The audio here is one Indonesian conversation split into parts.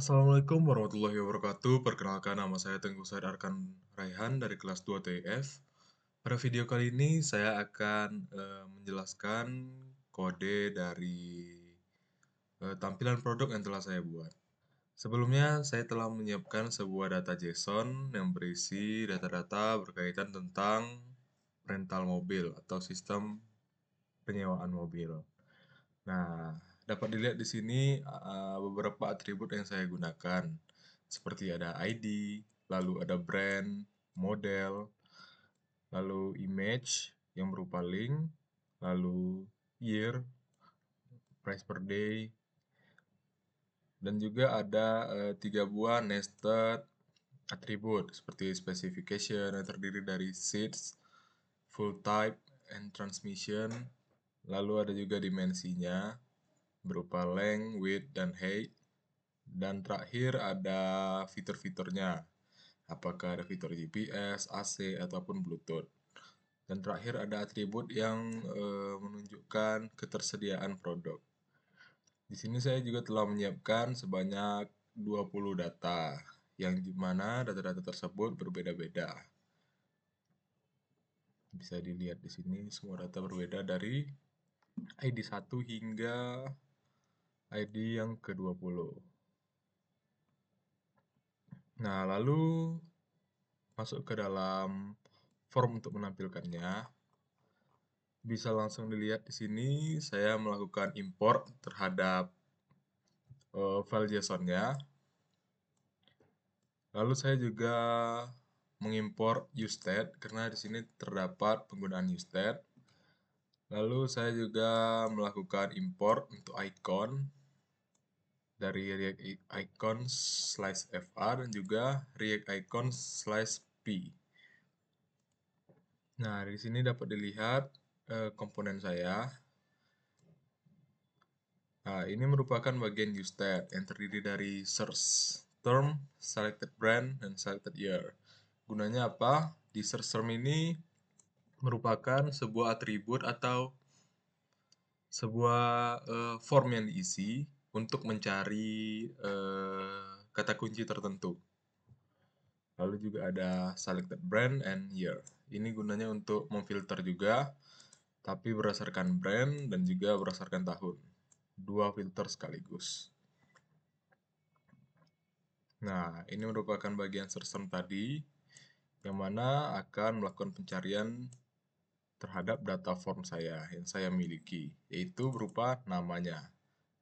Assalamualaikum warahmatullahi wabarakatuh. Perkenalkan, nama saya Tengku Said Arkan Raihan dari kelas 2 TIF. Pada video kali ini saya akan menjelaskan kode dari tampilan produk yang telah saya buat. Sebelumnya, saya telah menyiapkan sebuah data JSON yang berisi data-data berkaitan tentang rental mobil atau sistem penyewaan mobil. Nah, dapat dilihat di sini beberapa atribut yang saya gunakan, seperti ada ID, lalu ada brand, model, lalu image yang berupa link, lalu year, price per day, dan juga ada 3 buah nested atribut seperti specification yang terdiri dari seats, full type, and transmission. Lalu ada juga dimensinya berupa length, width, dan height. Dan terakhir ada fitur-fiturnya. Apakah ada fitur GPS, AC, ataupun Bluetooth. Dan terakhir ada atribut yang menunjukkan ketersediaan produk. Di sini saya juga telah menyiapkan sebanyak 20 data, yang dimana data-data tersebut berbeda-beda. Bisa dilihat di sini semua data berbeda dari ID 1 hingga ID yang ke-20. Nah, lalu masuk ke dalam form untuk menampilkannya. Bisa langsung dilihat di sini saya melakukan import terhadap file JSON-nya. Lalu saya juga mengimport useState karena di sini terdapat penggunaan useState. Lalu saya juga melakukan import untuk icon dari React Icon /fr dan juga React Icon /p. Nah, di sini dapat dilihat komponen saya. Nah, ini merupakan bagian useState yang terdiri dari search term, selected brand, dan selected year. Gunanya apa? Di search term ini merupakan sebuah atribut atau sebuah form yang diisi untuk mencari kata kunci tertentu. Lalu juga ada selected brand and year. Ini gunanya untuk memfilter juga, tapi berdasarkan brand dan juga berdasarkan tahun. 2 filter sekaligus. Nah, ini merupakan bagian search term tadi, yang mana akan melakukan pencarian terhadap data form saya yang saya miliki, yaitu berupa namanya,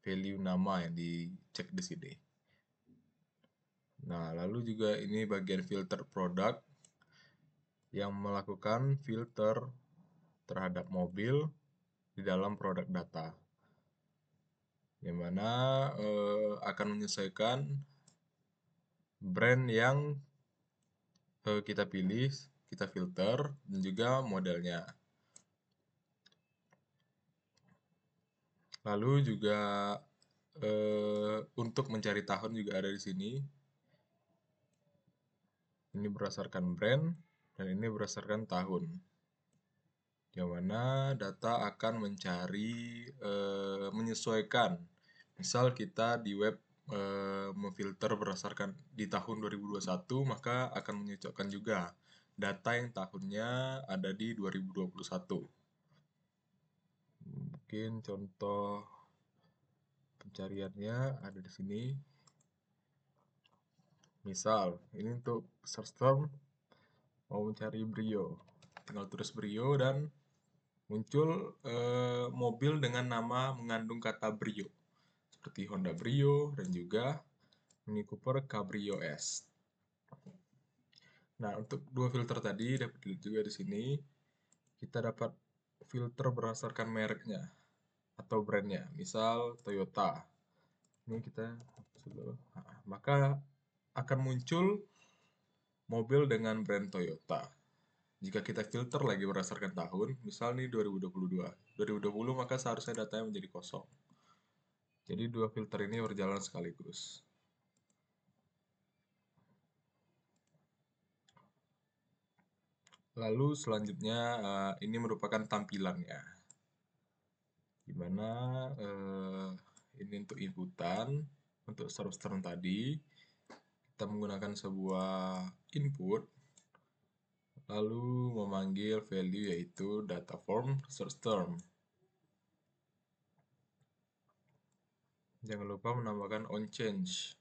value nama yang dicek di sini. Nah, lalu juga ini bagian filter produk yang melakukan filter terhadap mobil di dalam produk data, yang mana akan menyesuaikan brand yang kita pilih, kita filter, dan juga modelnya. Lalu juga untuk mencari tahun juga ada di sini. Ini berdasarkan brand dan ini berdasarkan tahun. Yang mana data akan mencari menyesuaikan. Misal kita di web memfilter berdasarkan di tahun 2021, maka akan menyocokkan juga data yang tahunnya ada di 2021. Mungkin contoh pencariannya ada di sini. Misal, ini untuk search term mau mencari Brio. Tinggal tulis Brio dan muncul mobil dengan nama mengandung kata Brio. Seperti Honda Brio dan juga Mini Cooper Cabrio S. Nah, untuk 2 filter tadi dapat dilihat juga di sini. Kita dapat filter berdasarkan mereknya atau brandnya. Misal Toyota. Ini kita hapus dulu. Maka akan muncul mobil dengan brand Toyota. Jika kita filter lagi berdasarkan tahun, misal nih 2022. 2020 maka seharusnya datanya menjadi kosong. Jadi 2 filter ini berjalan sekaligus. Lalu selanjutnya ini merupakan tampilannya. Dimana ini untuk inputan. Untuk search term tadi, kita menggunakan sebuah input, lalu memanggil value yaitu data form search term. Jangan lupa menambahkan onChange.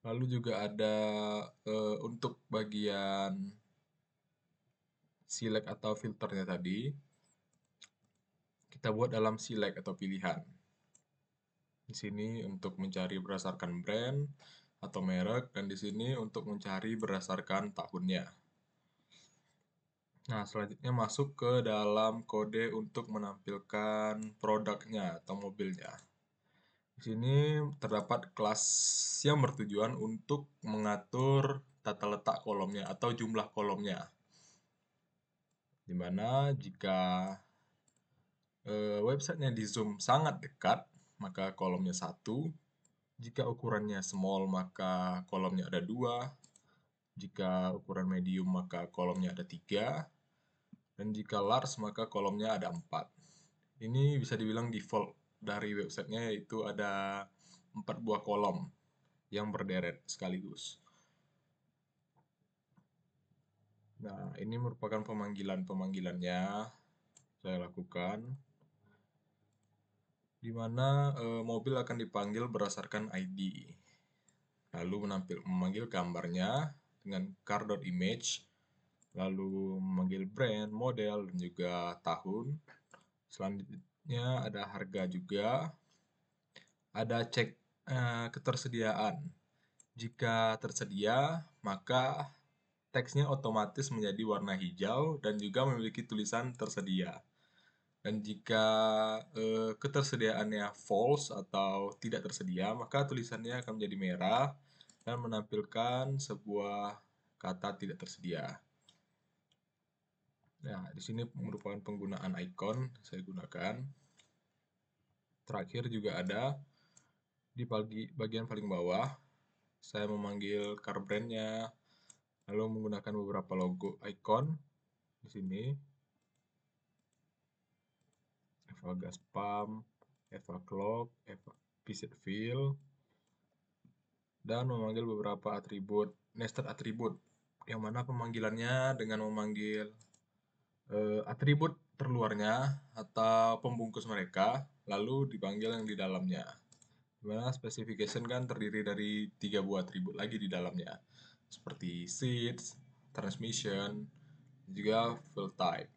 Lalu juga ada untuk bagian select atau filternya tadi, kita buat dalam select atau pilihan. Di sini untuk mencari berdasarkan brand atau merek, dan di sini untuk mencari berdasarkan tahunnya. Nah, selanjutnya masuk ke dalam kode untuk menampilkan produknya atau mobilnya. Di sini terdapat kelas yang bertujuan untuk mengatur tata letak kolomnya atau jumlah kolomnya. Dimana jika websitenya di zoom sangat dekat, maka kolomnya 1. Jika ukurannya small, maka kolomnya ada 2. Jika ukuran medium, maka kolomnya ada 3. Dan jika large, maka kolomnya ada 4. Ini bisa dibilang default dari websitenya, yaitu ada 4 buah kolom yang berderet sekaligus. Nah, ini merupakan pemanggilannya saya lakukan, di mana mobil akan dipanggil berdasarkan ID. Lalu memanggil gambarnya dengan car.image, lalu memanggil brand, model, dan juga tahun. Selanjutnya ada harga juga, ada cek ketersediaan. Jika tersedia, maka teksnya otomatis menjadi warna hijau dan juga memiliki tulisan tersedia. Dan jika ketersediaannya false atau tidak tersedia, maka tulisannya akan menjadi merah dan menampilkan sebuah kata tidak tersedia. Nah, di sini merupakan penggunaan icon saya gunakan. Terakhir juga ada di bagian paling bawah, saya memanggil car brand-nya, lalu menggunakan beberapa logo icon di sini. Eva Gas Pump, Eva Clock, Eva Visit Fill, dan memanggil beberapa atribut, nested atribut, yang mana pemanggilannya dengan memanggil atribut terluarnya atau pembungkus mereka, lalu dipanggil yang di dalamnya. Dimana specification kan terdiri dari 3 buah atribut lagi di dalamnya, seperti seats, transmission, juga field type.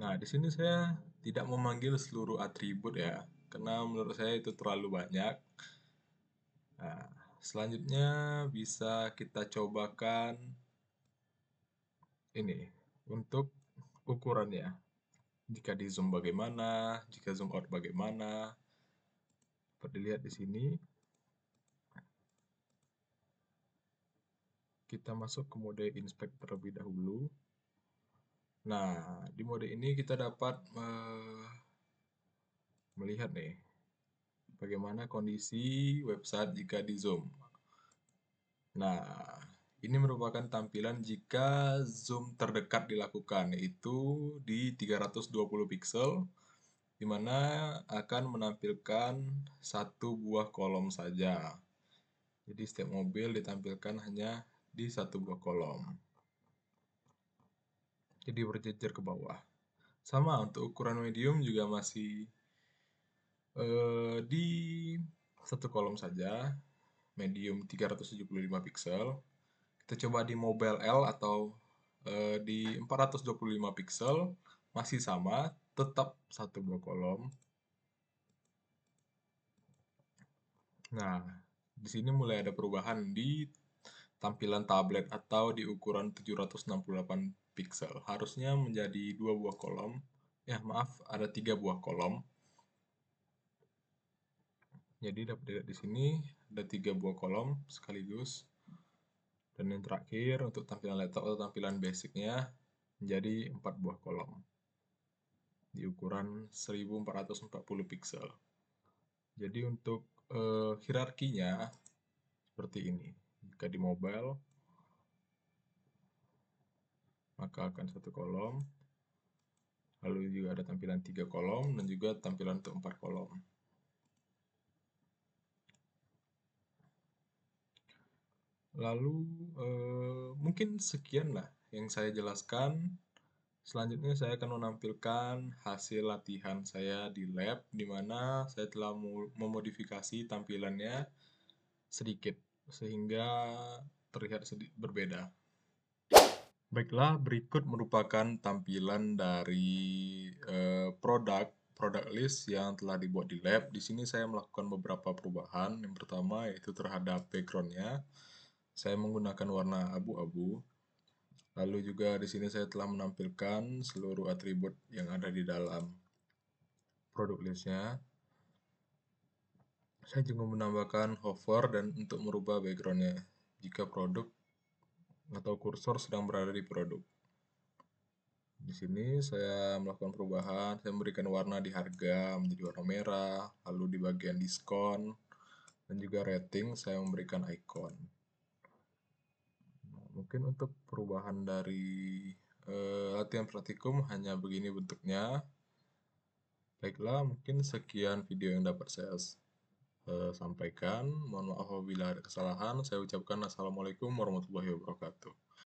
Nah, di sini saya tidak memanggil seluruh atribut ya, karena menurut saya itu terlalu banyak. Nah, selanjutnya bisa kita cobakan ini untuk ukurannya. Jika di zoom bagaimana, jika zoom out bagaimana. Dapat dilihat di sini. Kita masuk ke mode inspect terlebih dahulu. Nah, di mode ini kita dapat melihat nih bagaimana kondisi website jika di zoom. Nah, ini merupakan tampilan jika zoom terdekat dilakukan, yaitu di 320 pixel, di mana akan menampilkan satu buah kolom saja. Jadi setiap mobil ditampilkan hanya di satu buah kolom. Jadi berjejer ke bawah. Sama untuk ukuran medium juga masih di satu kolom saja, medium 375 pixel. Kita coba di mobile L atau di 425 pixel, masih sama, tetap satu buah kolom. Nah, di sini mulai ada perubahan di tampilan tablet atau di ukuran 768 pixel. Harusnya menjadi 2 buah kolom. Ya, maaf, ada 3 buah kolom. Jadi dapat dilihat di sini ada 3 buah kolom sekaligus. Dan yang terakhir untuk tampilan laptop atau tampilan basicnya menjadi 4 buah kolom di ukuran 1440 pixel. Jadi untuk hierarkinya seperti ini. Jika di mobile, maka akan satu kolom. Lalu juga ada tampilan 3 kolom dan juga tampilan untuk 4 kolom. Lalu mungkin sekian lah yang saya jelaskan. Selanjutnya saya akan menampilkan hasil latihan saya di lab, di mana saya telah memodifikasi tampilannya sedikit, sehingga terlihat sedikit berbeda. Baiklah, berikut merupakan tampilan dari produk list yang telah dibuat di lab. Di sini saya melakukan beberapa perubahan. Yang pertama yaitu terhadap backgroundnya. Saya menggunakan warna abu-abu. Lalu juga di sini saya telah menampilkan seluruh atribut yang ada di dalam produk listnya. Saya juga menambahkan hover dan untuk merubah backgroundnya jika produk atau kursor sedang berada di produk. Di sini saya melakukan perubahan, saya memberikan warna di harga menjadi warna merah, lalu di bagian diskon, dan juga rating saya memberikan icon. Nah, mungkin untuk perubahan dari latihan praktikum hanya begini bentuknya. Baiklah, mungkin sekian video yang dapat saya sampaikan. Mohon maaf apabila ada kesalahan. Saya ucapkan assalamualaikum warahmatullahi wabarakatuh.